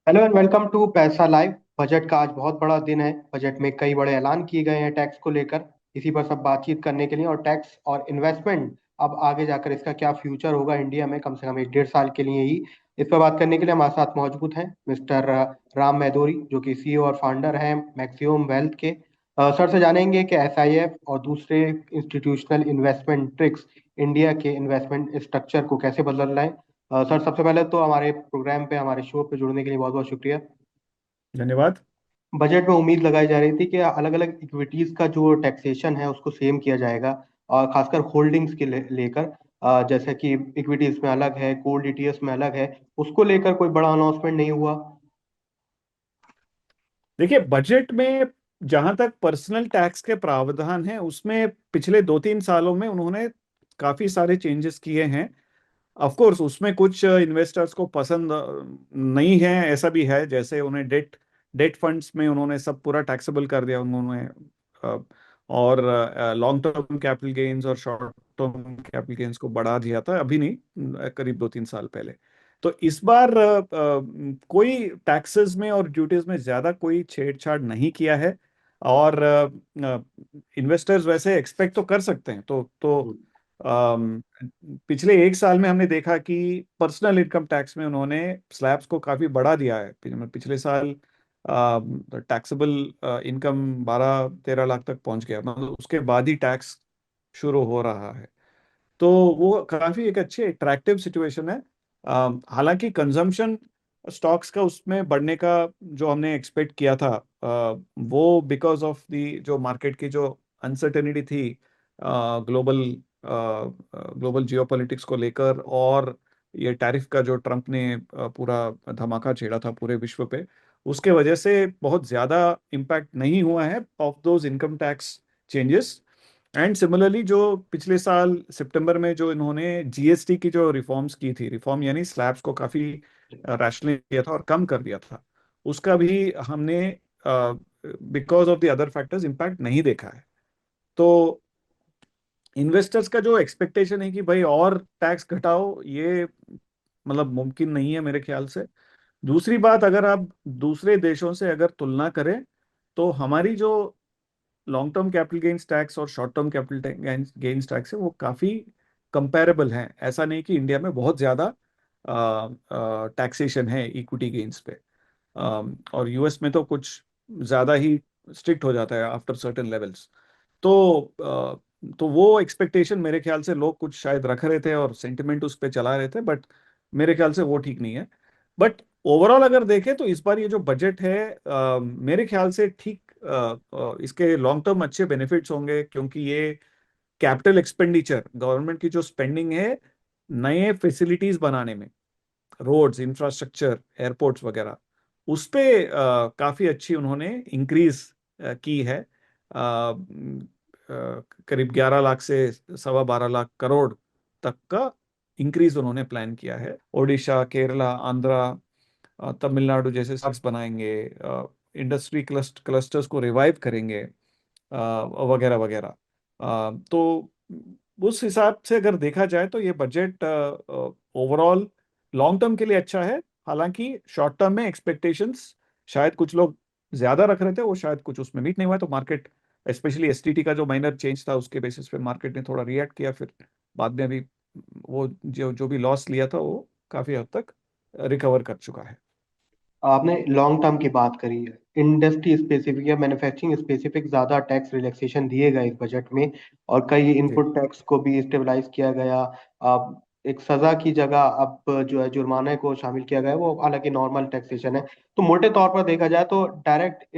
Hello and welcome to पैसा live. Budget का आज बहुत बड़ा दिन है। बजट में कई बड़े ऐलान किए गए हैं टैक्स को लेकर। इसी पर सब बातचीत करने के लिए और टैक्स और इन्वेस्टमेंट अब आगे जाकर इसका क्या फ्यूचर होगा इंडिया में, कम से कम एक डेढ़ साल के लिए ही। इस पर बात करने के लिए हमारे साथ मौजूद हैं मिस्टर राम महदोरी, जो कि सीईओ और फाउंडर हैं मैक्सिमम वेल्थ के। सर से जानेंगे कि एसआईएफ और दूसरे इंस्टीट्यूशनल इन्वेस्टमेंट ट्रिक्स इंडिया के इन्वेस्टमेंट स्ट्रक्चर को कैसे बदल रहे हैं। सर, सबसे पहले तो हमारे प्रोग्राम पे, हमारे शो पे जुड़ने के लिए बहुत बहुत शुक्रिया। धन्यवाद। बजट में उम्मीद लगाई जा रही थी कि अलग अलग इक्विटीज का जो टैक्सेशन है उसको सेम किया जाएगा, और खासकर होल्डिंग्स के लेकर। जैसे कि इक्विटीज में अलग है, गोल्ड ईटीएफ में अलग है, उसको लेकर कोई बड़ा अनाउंसमेंट नहीं हुआ। देखिए, बजट में जहां तक पर्सनल टैक्स के प्रावधान हैं उसमें पिछले 2-3 सालों में उन्होंने काफी सारे चेंजेस किए हैं। ऑफ कोर्स उसमें कुछ इन्वेस्टर्स को पसंद नहीं है, ऐसा भी है। जैसे उन्हें डेट डेट फंड्स में उन्होंने सब पूरा टैक्सेबल कर दिया उन्होंने। अ, और लॉन्ग टर्म कैपिटल गेन्स और शॉर्ट टर्म कैपिटल गेन्स को बढ़ा दिया था, अभी नहीं, करीब 2-3 साल पहले। तो इस बार कोई टैक्सेस में और ड्यूटीज में ज्यादा कोई छेड़छाड़ नहीं किया है। और इन्वेस्टर्स वैसे एक्सपेक्ट तो कर सकते हैं। तो अम, पिछले 1 साल में हमने देखा कि पर्सनल इनकम टैक्स में उन्होंने स्लैब्स को काफी बढ़ा दिया है। पिछले साल टैक्सेबल इनकम 12-13 लाख तक पहुंच गया, मतलब उसके बाद ही टैक्स शुरू हो रहा है। तो वो काफी एक अच्छी अट्रैक्टिव सिचुएशन है। हालांकि कंजम्पशन स्टॉक्स का उसमें बढ़ने का जो हमने एक्सपेक्ट किया था, वो बिकॉज ऑफ दी जो मार्केट की जो अनसर्टेनिटी थी, ग्लोबल ग्लोबल जियोपॉलिटिक्स को लेकर, और ये टैरिफ का जो ट्रम्प ने पूरा धमाका छेड़ा था पूरे विश्व पे, उसके वजह से बहुत ज्यादा इम्पैक्ट नहीं हुआ है of those income tax changes. And similarly जो पिछले साल सितंबर में जो इन्होंने जीएसटी की जो रिफॉर्म्स की थी, रिफॉर्म यानी स्लैब्स को काफी रैशनल किया था और कम कर दिया था, उसका भी हमने because of the other factors impact नहीं देखा है। तो इन्वेस्टर्स का जो एक्सपेक्टेशन है कि भाई और टैक्स घटाओ, ये मतलब मुमकिन नहीं है मेरे ख्याल से। दूसरी बात, अगर आप दूसरे देशों से अगर तुलना करें, तो हमारी जो long term capital gains tax और short term capital gains tax है वो काफी कंपैरेबल हैं। ऐसा नहीं कि इंडिया में बहुत ज्यादा टैक्सेशन है इक्विटी गेन्स पे। और यूएस में तो कुछ ज्यादा ही स्ट्रिक्ट हो जाता है आफ्टर सर्टेन लेवल्स। तो तो वो एक्सपेक्टेशन मेरे ख्याल से लोग कुछ शायद रख रहे थे और सेंटिमेंट उस पर चला रहे थे, बट मेरे ख्याल से वो ठीक नहीं है। बट ओवरऑल अगर देखें तो इस बार ये जो बजट है, मेरे ख्याल से ठीक, इसके लॉन्ग टर्म अच्छे बेनिफिट्स होंगे, क्योंकि ये कैपिटल एक्सपेंडिचर, गवर्नमेंट की जो स्पेंडिंग है नए फैसिलिटीज बनाने में, रोड्स, इंफ्रास्ट्रक्चर, एयरपोर्ट्स वगैरह, उस पे काफी अच्छी उन्होंने इंक्रीज की है। करीब 11 लाख से 12.25 लाख करोड़ तक का इंक्रीज उन्होंने प्लान किया है। ओडिशा, केरला, आंध्रा, तमिलनाडु जैसे स्टेट्स बनाएंगे, इंडस्ट्री क्लस्टर्स को रिवाइव करेंगे, वगैरह वगैरह। तो उस हिसाब से अगर देखा जाए तो ये बजट ओवरऑल लॉन्ग टर्म के लिए अच्छा है। हालांकि शॉर्ट टर्म में एक्सपेक्टेशंस शायद कुछ लोग ज्यादा रख रहे थे, वो शायद कुछ उसमें मीट नहीं हुआ, तो मार्केट, स्पेशली एसटीटी का जो माइनर चेंज था उसके बेसिस पे मार्केट ने थोड़ा रिएक्ट किया। फिर बाद में भी वो जो जो भी लॉस लिया था वो काफी हद तक रिकवर कर चुका है। आपने लॉन्ग टर्म की बात करी, इंडस्ट्री स्पेसिफिक या मैन्युफैक्चरिंग स्पेसिफिक ज्यादा टैक्स रिलैक्सेशन दिए गए इस बजट में, और कई जी। इनपुट टैक्स को भी स्टेबलाइज किया गया। अब एक सजा की जगह अब जो है जुर्माने को शामिल किया गया है, वो हालांकि नॉर्मल टैक्सेशन है। तो मोटे तौर पर देखा जाए तो डायरेक्ट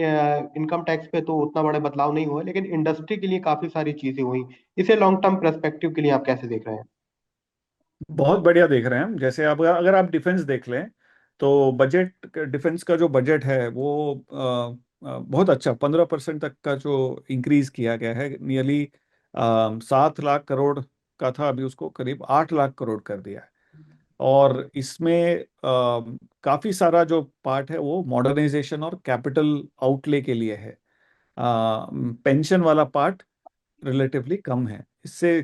इनकम टैक्स पे तो उतना बड़े बदलाव नहीं हुए, लेकिन इंडस्ट्री के लिए काफी सारी चीजें हुई। इसे लॉन्ग टर्म पर्सपेक्टिव के लिए आप कैसे देख रहे हैं? बहुत बढ़िया देख रहे हैं हम। जैसे आप, अगर आप डिफेंस देख लें, तो बजट, डिफेंस का जो बजट है वो बहुत अच्छा, 15% तक का जो इंक्रीज किया गया है। नियरली 7 लाख करोड़ का था, अभी उसको करीब 8 लाख करोड़ कर दिया है। और इसमें काफी सारा जो पार्ट है वो मॉडर्नाइजेशन और कैपिटल आउटले के लिए है। पेंशन वाला पार्ट रिलेटिवली कम है। इससे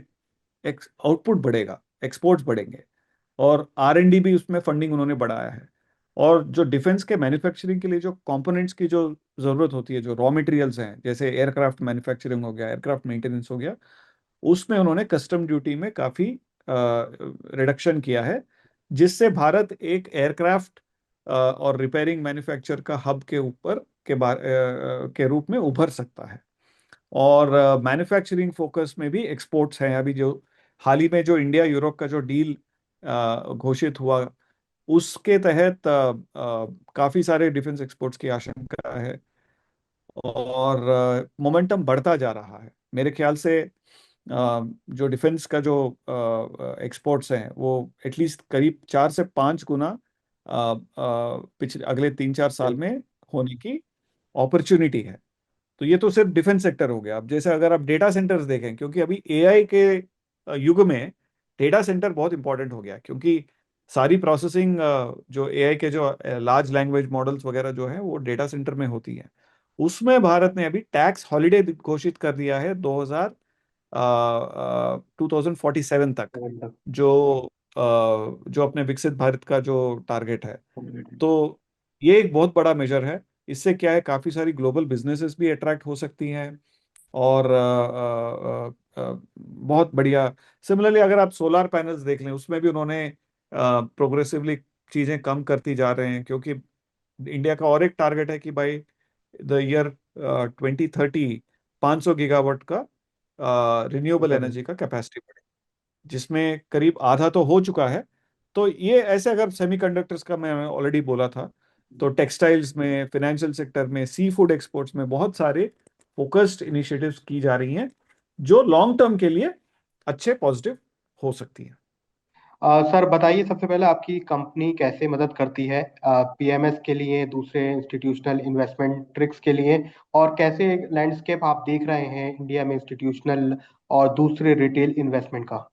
आउटपुट बढ़ेगा, एक्सपोर्ट्स बढ़ेंगे, और आर एन डी भी उसमें फंडिंग उन्होंने बढ़ाया है। और जो डिफेंस के मैन्युफैक्चरिंग के लिए जो कंपोनेंट्स की जो जरूरत होती है, जो रॉ मटेरियल्स हैं, जैसे एयरक्राफ्ट मैन्युफैक्चरिंग हो गया, एयरक्राफ्ट मेंटेनेंस हो गया, उसमें उन्होंने कस्टम ड्यूटी में काफी रिडक्शन किया है, जिससे भारत एक एयरक्राफ्ट और रिपेयरिंग मैन्युफैक्चर का हब के ऊपर के रूप में उभर सकता है। और मैन्युफैक्चरिंग फोकस में भी एक्सपोर्ट्स हैं। अभी जो हाल ही में जो इंडिया यूरोप का जो डील घोषित हुआ, उसके तहत काफी सारे डिफेंस एक्सपोर्ट्स की आशंका है, और मोमेंटम बढ़ता जा रहा है मेरे ख्याल से। जो डिफेंस का जो एक्सपोर्ट्स हैं वो एटलीस्ट करीब 4 से 5 गुना पिछले अगले 3-4 साल में होने की अपॉर्चुनिटी है। तो ये तो सिर्फ डिफेंस सेक्टर हो गया। अब जैसे अगर आप डेटा सेंटर्स देखें, क्योंकि अभी एआई के युग में डेटा सेंटर बहुत इंपॉर्टेंट हो गया, क्योंकि सारी प्रोसेसिंग जो एआई के जो लार्ज लैंग्वेज मॉडल्स वगैरह जो है वो डेटा सेंटर में होती है। उसमें भारत ने अभी टैक्स हॉलिडे घोषित कर दिया है 2047 तक, जो जो अपने विकसित भारत का जो टारगेट है। तो ये एक बहुत बड़ा मेजर है। इससे क्या है, काफी सारी ग्लोबल बिजनेसेस भी अट्रैक्ट हो सकती हैं, और बहुत बढ़िया। सिमिलरली अगर आप सोलार पैनल्स देख लें, उसमें भी उन्होंने प्रोग्रेसिवली चीजें कम करती जा रहे हैं, क्योंकि इंडिया का और एक टारगेट है कि भाई द ईयर 2030 500 गीगावाट का रिन्यूएबल एनर्जी का कैपेसिटी, जिसमें करीब आधा तो हो चुका है। तो ये ऐसे, अगर सेमीकंडक्टर्स का मैं ऑलरेडी बोला था, तो टेक्सटाइल्स में, फाइनेंशियल सेक्टर में, सी फूड एक्सपोर्ट्स में बहुत सारे फोकस्ड इनिशिएटिव्स की जा रही हैं, जो लॉन्ग टर्म के लिए अच्छे पॉजिटिव हो सकती हैं। सर बताइए, सबसे पहले आपकी कंपनी कैसे मदद करती है पीएमएस के लिए, दूसरे इंस्टीट्यूशनल इन्वेस्टमेंट ट्रिक्स के लिए, और कैसे लैंडस्केप आप देख रहे हैं इंडिया में इंस्टीट्यूशनल और दूसरे रिटेल इन्वेस्टमेंट का।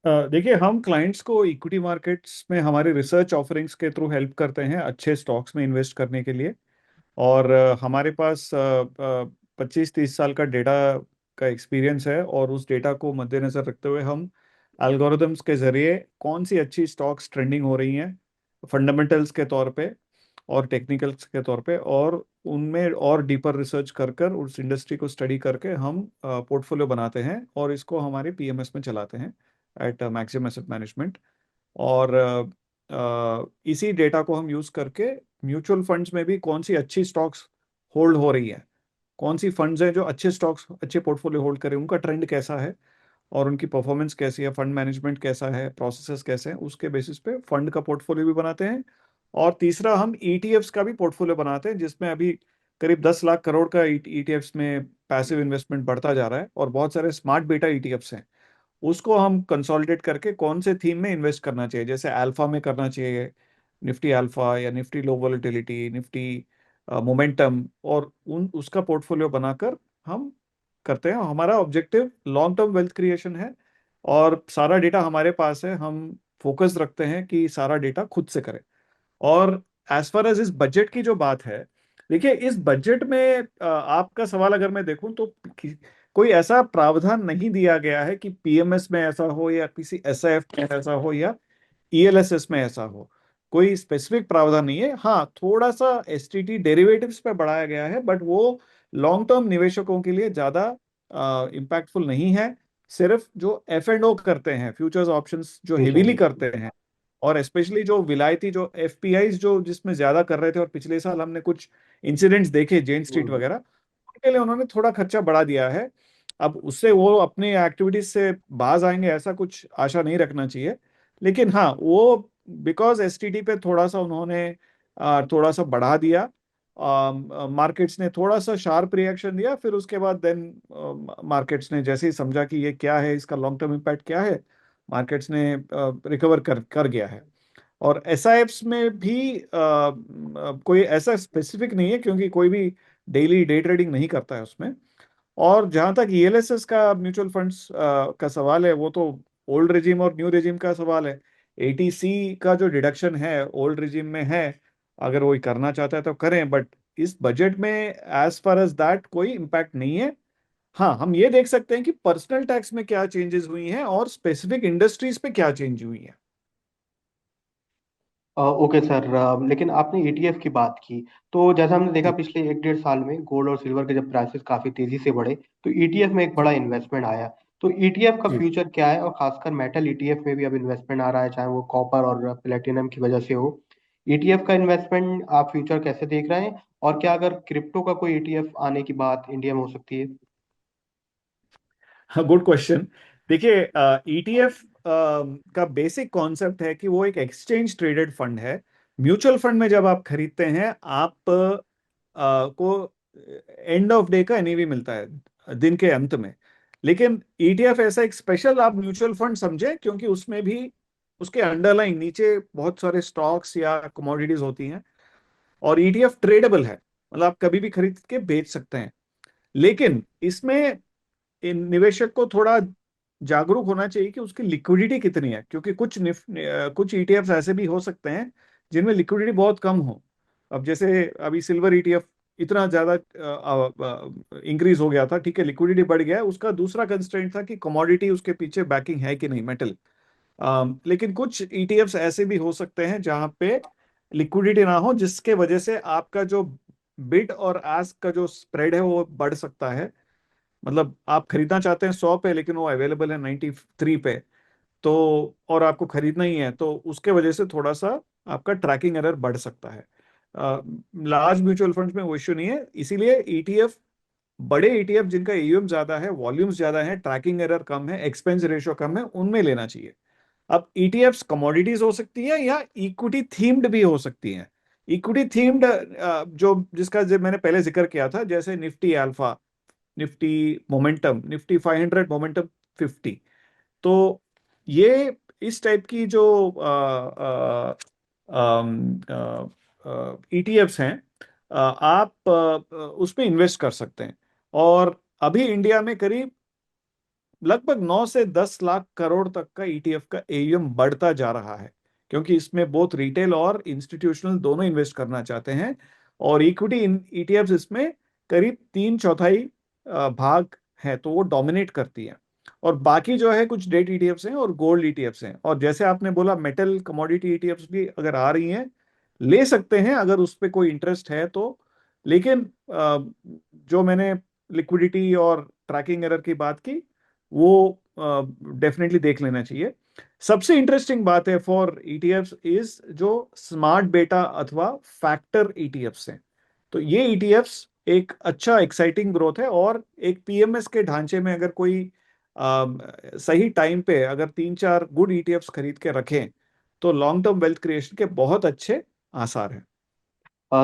देखिए, हम क्लाइंट्स को इक्विटी मार्केट्स में हमारे रिसर्च ऑफरिंग्स के थ्रू हेल्प करते हैं अच्छे स्टॉक्स में इन्वेस्ट करने के लिए। और हमारे पास 25-30 साल का डेटा का एक्सपीरियंस है, और उस डेटा को मद्देनजर रखते हुए हम एल्गोरिदम्स के जरिए कौन सी अच्छी स्टॉक्स ट्रेंडिंग हो रही हैं फंडामेंटल्स के तौर पे और टेक्निकल्स के तौर पे, और उनमें और डीपर रिसर्च कर कर उस इंडस्ट्री को स्टडी करके हम पोर्टफोलियो बनाते हैं, और इसको हमारे पीएमएस में चलाते हैं एट मैक्सिमम एसेट मैनेजमेंट। और इसी डेटा को हम यूज करके म्यूचुअल फंड्स में भी कौन सी अच्छी स्टॉक्स होल्ड हो रही है, कौन सी फंड्स हैं जो अच्छे स्टॉक्स, अच्छे पोर्टफोलियो होल्ड करें, उनका ट्रेंड कैसा है और उनकी परफॉर्मेंस कैसी है, फंड मैनेजमेंट कैसा है, प्रोसेसेस कैसे हैं, उसके बेसिस पे फंड का पोर्टफोलियो भी बनाते हैं। और तीसरा, हम ईटीएफ्स का भी पोर्टफोलियो बनाते हैं, जिसमें अभी करीब 10 लाख करोड़ का ईटीएफ्स में पैसिव इन्वेस्टमेंट बढ़ता जा रहा है, और बहुत सारे स्मार्ट बेटा ईटीएफ्स हैं। उसको हम कंसोलिडेट करके कौन से थीम में इन्वेस्ट करना चाहिए, जैसे अल्फा में करना चाहिए, निफ्टी अल्फा या निफ्टी लो वोलेटिलिटी, निफ्टी मोमेंटम, और उन उसका पोर्टफोलियो बनाकर हम करते हैं। हमारा objective long term wealth creation है, और सारा डेटा हमारे पास है। हम फोकस रखते हैं कि सारा डेटा खुद से करें। और एज फार एज इस बजट की जो बात है, देखिए इस बजट में आपका सवाल अगर मैं देखूं तो कोई ऐसा प्रावधान नहीं दिया गया है कि पीएमएस में ऐसा हो, या किसी एसआईएफ में ऐसा हो, या ईएलएसएस में ऐसा हो। कोई स्पेसिफिक प्रावधान नहीं है। हाँ, थोड़ा सा एसटीटी डेरिवेटिव्स पे बढ़ाया गया है, बट वो लॉन्ग टर्म निवेशकों के लिए ज्यादा इम्पैक्टफुल नहीं है। सिर्फ जो एफ एंड ओ करते हैं, फ्यूचर्स ऑप्शंस जो जी हेवीली सर। करते हैं, और स्पेशली जो विलायती जो एफपीआईज जो जिसमें ज्यादा कर रहे थे, और पिछले साल हमने कुछ इंसिडेंट्स देखे जेन स्ट्रीट हम्म। वगैरह, उनके लिए उन्होंने थोड़ा खर्चा बढ़ा दिया है। अब उससे वो अपनी एक्टिविटीज से बाज आएंगे ऐसा कुछ आशा नहीं रखना चाहिए। लेकिन हाँ, वो बिकॉज एसटीटी पे थोड़ा सा उन्होंने थोड़ा सा बढ़ा दिया, मार्केट्स ने थोड़ा सा शार्प रिएक्शन दिया, फिर उसके बाद देन मार्केट्स ने जैसे ही समझा कि ये क्या है, इसका लॉन्ग टर्म इम्पैक्ट क्या है, मार्केट्स ने रिकवर कर कर गया है। और एसआईएफ्स में भी कोई ऐसा स्पेसिफिक नहीं है, क्योंकि कोई भी डेली डे ट्रेडिंग नहीं करता है उसमें। और जहां तक ईएलएसएस का, म्यूचुअल फंड्स का सवाल है, वो तो ओल्ड रेजिम और न्यू रेजिम का सवाल है। एटीसी का जो डिडक्शन है ओल्ड रेजिम में है, अगर वो करना चाहता है तो करें, बट इस बजट में एज फार एज दैट कोई इम्पैक्ट नहीं है। हाँ, हम ये देख सकते हैं कि पर्सनल टैक्स में क्या चेंजेस हुई हैं और स्पेसिफिक इंडस्ट्रीज पे क्या चेंज हुई है। ओके सर, लेकिन आपने ईटीएफ की बात की, तो जैसा हमने देखा जी पिछले 1 डेढ़ साल में गोल्ड और सिल्वर के जब प्राइसेस काफी तेजी से बढ़े, तो ईटीएफ में एक जी बड़ा इन्वेस्टमेंट आया। तो ईटीएफ का जी। फ्यूचर क्या है, और खासकर मेटल ईटीएफ में भी अब इन्वेस्टमेंट आ रहा है, चाहे वो कॉपर और प्लेटिनम की वजह से हो। ईटीएफ का इन्वेस्टमेंट आप फ्यूचर कैसे देख रहे हैं, और क्या अगर क्रिप्टो का कोई ईटीएफ आने की बात इंडिया में हो सकती है? हाँ, गुड क्वेश्चन। देखिए, ईटीएफ का बेसिक कॉन्सेप्ट है कि वो एक एक्सचेंज ट्रेडेड फंड है। म्यूचुअल फंड में जब आप खरीदते हैं, आप को एंड ऑफ डे का एनएवी मिलता है दिन के अंत में। लेकिन ईटीएफ ऐसा एक स्पेशल आप म्यूचुअल फंड समझे, क्योंकि उसमें भी उसके अंडरलाइन नीचे बहुत सारे स्टॉक्स या कमोडिटीज होती हैं। और ईटीएफ ट्रेडेबल है, मतलब आप कभी भी खरीद के बेच सकते हैं। लेकिन इसमें इन निवेशक को थोड़ा जागरूक होना चाहिए कि उसकी लिक्विडिटी कितनी है, क्योंकि कुछ ईटीएफ ऐसे भी हो सकते हैं जिनमें लिक्विडिटी बहुत कम हो। अब जैसे अभी सिल्वर ईटीएफ इतना ज्यादा इंक्रीज हो गया था, ठीक है, लिक्विडिटी बढ़ गया है, उसका दूसरा कंस्ट्रेंट था कि कमोडिटी उसके पीछे बैकिंग है कि नहीं, मेटल। लेकिन कुछ ईटीएफ्स ऐसे भी हो सकते हैं जहां पे लिक्विडिटी ना हो, जिसके वजह से आपका जो बिड और आस्क का जो स्प्रेड है वो बढ़ सकता है। मतलब आप खरीदना चाहते हैं 100 पे, लेकिन वो अवेलेबल है 93 पे। तो और आपको खरीदना ही है, तो उसके वजह से थोड़ा सा आपका ट्रैकिंग एरर बढ़ सकता है। लार्ज म्यूचुअल फंड्स में वो इश्यू नहीं है, इसीलिए ईटीएफ, बड़े ईटीएफ जिनका एयूएम ज्यादा है, वॉल्यूम्स ज्यादा है, ट्रैकिंग एरर कम है, एक्सपेंस रेशियो कम है, उनमें लेना चाहिए। अब ईटीएफ्स कमोडिटीज हो सकती है या इक्विटी थीम्ड भी हो सकती हैं। इक्विटी थीम्ड, जो जिसका जो मैंने पहले जिक्र किया था, जैसे Nifty alpha, Nifty momentum, Nifty 500, momentum 50। तो ये इस टाइप की जो ईटीएफ्स हैं, आप उसमें इन्वेस्ट कर सकते हैं। और अभी इंडिया में करीब लगभग 9 से 10 लाख करोड़ तक का ईटीएफ का एयूएम बढ़ता जा रहा है, क्योंकि इसमें बहुत रिटेल और इंस्टीट्यूशनल दोनों इन्वेस्ट करना चाहते हैं। और इक्विटी ईटीएफ्स इसमें करीब 3/4 भाग है, तो वो डोमिनेट करती है। और बाकी जो है कुछ डेट ईटीएफ्स हैं और गोल्ड ईटीएफ्स हैं, और जैसे आपने बोला मेटल कमोडिटी ईटीएफ्स भी अगर आ रही हैं, ले सकते हैं अगर उस पर कोई इंटरेस्ट है तो। लेकिन जो मैंने लिक्विडिटी और ट्रैकिंग एरर की बात की, वो डेफिनेटली देख लेना चाहिए। सबसे इंटरेस्टिंग बात है फॉर ईटीएफ्स इज जो स्मार्ट बेटा अथवा फैक्टर ईटीएफ्स हैं। तो ये ईटीएफ्स एक अच्छा एक्साइटिंग ग्रोथ है, और एक पीएमएस के ढांचे में अगर कोई सही टाइम पे अगर 3 4 गुड ईटीएफ्स खरीद के रखें, तो लॉन्ग टर्म वेल्थ क्रिएशन के बहुत अच्छे आसार हैं।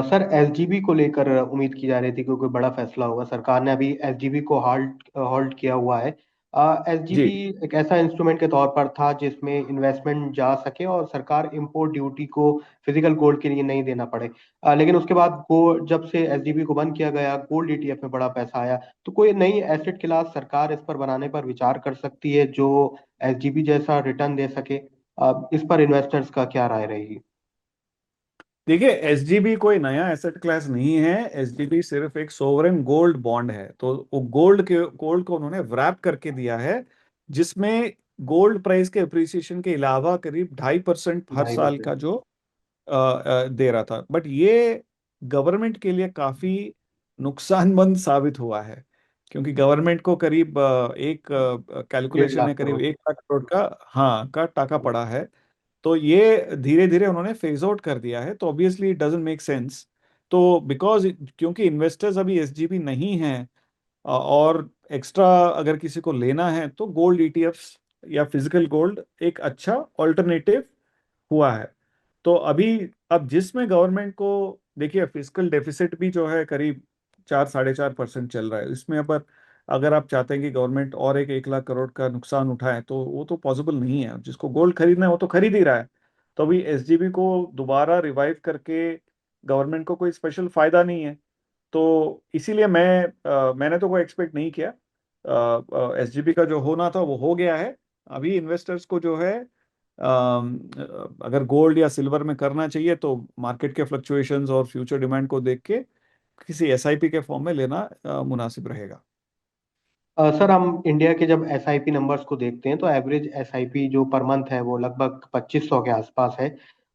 सर, एसजीबी को लेकर उम्मीद की जा रही थी कि कोई बड़ा फैसला होगा। सरकार ने अभी एसजीबी को होल्ड होल्ड किया हुआ है। एसजीबी जी। एक ऐसा इंस्ट्रूमेंट के तौर पर था जिसमें इन्वेस्टमेंट जा सके और सरकार इंपोर्ट ड्यूटी को फिजिकल गोल्ड के लिए नहीं देना पड़े। लेकिन उसके बाद जब से एसजीबी को बंद किया गया, गोल्ड ईटीएफ में बड़ा पैसा आया। तो कोई नई एसेट क्लास सरकार इस पर बनाने पर विचार कर सकती है जो एसजीबी जैसा रिटर्न दे सके? इस पर इन्वेस्टर्स का क्या राय रहेगी? देखिए, एसजीबी कोई नया एसेट क्लास नहीं है। एसजीबी सिर्फ एक सोवरेन गोल्ड बॉन्ड है, तो वो गोल्ड को उन्होंने वैप करके दिया है, जिसमें गोल्ड प्राइस के अप्रिसिएशन के अलावा करीब 2.5% हर ढाई साल का परसेंट जो दे रहा था। बट ये गवर्नमेंट के लिए काफी नुकसानमंद साबित हुआ है, क्योंकि गवर्नमेंट को करीब एक डेढ़ कैलकुलेशन है, लाख करीब करोड़ 1 लाख करोड़ का, हाँ, का टाका पड़ा है। तो ये धीरे धीरे उन्होंने फेज आउट कर दिया है, तो obviously it doesn't make sense. तो बिकॉज क्योंकि इन्वेस्टर्स अभी एसजीबी नहीं हैं, और एक्स्ट्रा अगर किसी को लेना है, तो गोल्ड ईटीएफ्स या फिजिकल गोल्ड एक अच्छा ऑल्टरनेटिव हुआ है। तो अभी, अब जिसमें गवर्नमेंट को, देखिए, फिजिकल डेफिसिट भी जो है करीब 4 साढ़े 4% चल रहा है इसमें। अब अगर आप चाहते हैं कि गवर्नमेंट और एक 1 लाख करोड़ का नुकसान उठाए, तो वो तो पॉसिबल नहीं है। जिसको गोल्ड खरीदना है वो तो खरीद ही रहा है। तो अभी एसजीबी को दोबारा रिवाइव करके गवर्नमेंट को कोई स्पेशल फायदा नहीं है। तो इसीलिए मैंने तो कोई एक्सपेक्ट नहीं किया। एसजीबी का जो होना था वो हो गया है। अभी इन्वेस्टर्स को जो है, अगर गोल्ड या सिल्वर में करना चाहिए, तो मार्केट के फ्लक्चुएशंस और फ्यूचर डिमांड को देख के किसी एसआईपी के फॉर्म में लेना मुनासिब रहेगा। सर, हम इंडिया के जब एसआईपी नंबर्स को देखते हैं तो एवरेज एसआईपी जो पर मंथ है वो लगभग 2500 के आसपास है।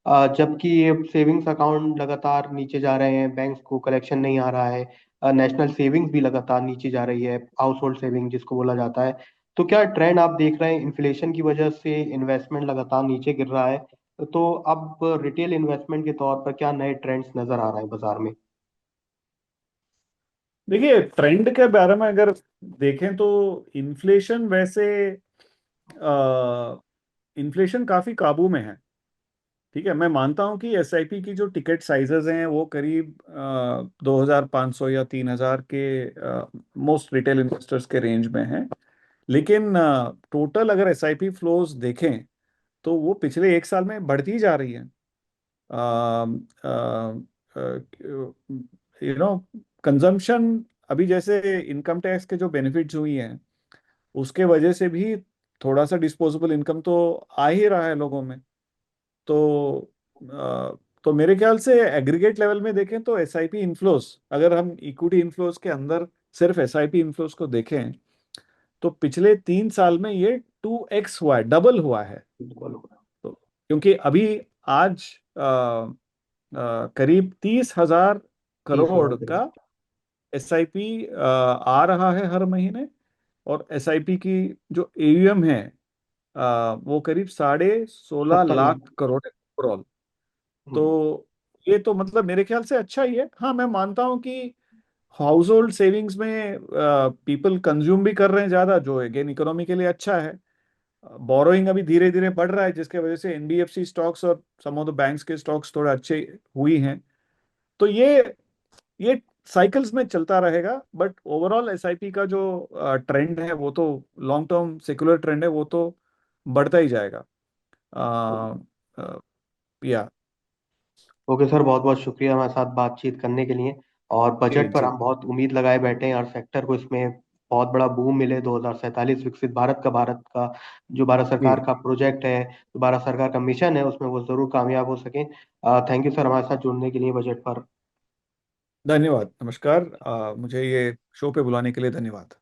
जबकि ये सेविंग्स अकाउंट लगातार नीचे जा रहे हैं, बैंक्स को कलेक्शन नहीं आ रहा है, नेशनल सेविंग्स भी लगातार नीचे जा रही है, हाउस होल्ड सेविंग जिसको बोला जाता है। तो क्या ट्रेंड आप देख रहे हैं, इन्फ्लेशन की वजह से इन्वेस्टमेंट लगातार नीचे गिर रहा है? तो अब रिटेल इन्वेस्टमेंट के तौर पर क्या नए ट्रेंड्स नजर आ रहे हैं बाजार में? देखिए, ट्रेंड के बारे में अगर देखें तो इन्फ्लेशन वैसे इन्फ्लेशन काफी काबू में है। ठीक है, मैं मानता हूं कि एसआईपी की जो टिकट साइजेस हैं वो करीब 2,500 या 3,000 के मोस्ट रिटेल इन्वेस्टर्स के रेंज में हैं। लेकिन टोटल अगर एसआईपी फ्लोज देखें तो वो पिछले एक साल में बढ़ती जा रही है। यू नो कंजम्पशन अभी जैसे इनकम टैक्स के जो बेनिफिट्स हुई हैं उसके वजह से भी थोड़ा सा डिस्पोजेबल इनकम तो आ ही रहा है लोगों में। तो तो मेरे ख्याल से एग्रीगेट लेवल में देखें तो एसआईपी इनफ्लोस, अगर हम इक्विटी इनफ्लोस के अंदर सिर्फ एसआईपी इनफ्लोस को देखें तो पिछले 3 साल में ये 2x हुआ है, डबल हुआ है। बिल्कुल। तो क्योंकि अभी आज करीब 30,000 30,000 करोड़ का करीब। एसआईपी आ रहा है हर महीने। और एसआईपी की जो एयूएम है वो करीब 16.5 लाख 70 लाख। करोड़ है ओवरऑल। हम्म। तो ये तो मतलब मेरे ख्याल से अच्छा ही है। हाँ, मैं मानता हूँ कि हाउस होल्ड सेविंग्स में पीपल कंज्यूम भी कर रहे हैं ज्यादा, जो अगेन इकोनॉमी के लिए अच्छा है। बोरोइंग अभी धीरे धीरे बढ़ रहा है जिसके वजह से एनबीएफसी स्टॉक्स और सम ऑफ द बैंक्स के स्टॉक्स थोड़े अच्छे हुई हैं। तो ये साइकिल्स में चलता रहेगा, बट ओवरऑल एसआईपी का जो ट्रेंड है वो तो लॉन्ग टर्म सेकुलर ट्रेंड है, वो तो बढ़ता ही जाएगा। आ, आ, या ओके सर, बहुत बहुत शुक्रिया हमारे साथ बातचीत करने के लिए। और जी बजट पर जी हम बहुत उम्मीद लगाए बैठे हैं और सेक्टर को इसमें बहुत बड़ा बूम मिले। 2047 विकसित भारत का जो भारत सरकार जी। का प्रोजेक्ट है, जो भारत सरकार का मिशन है, उसमें वो जरूर कामयाब हो सके। थैंक यू सर हमारे साथ जुड़ने के लिए बजट पर। धन्यवाद, नमस्कार। मुझे ये शो पे बुलाने के लिए धन्यवाद।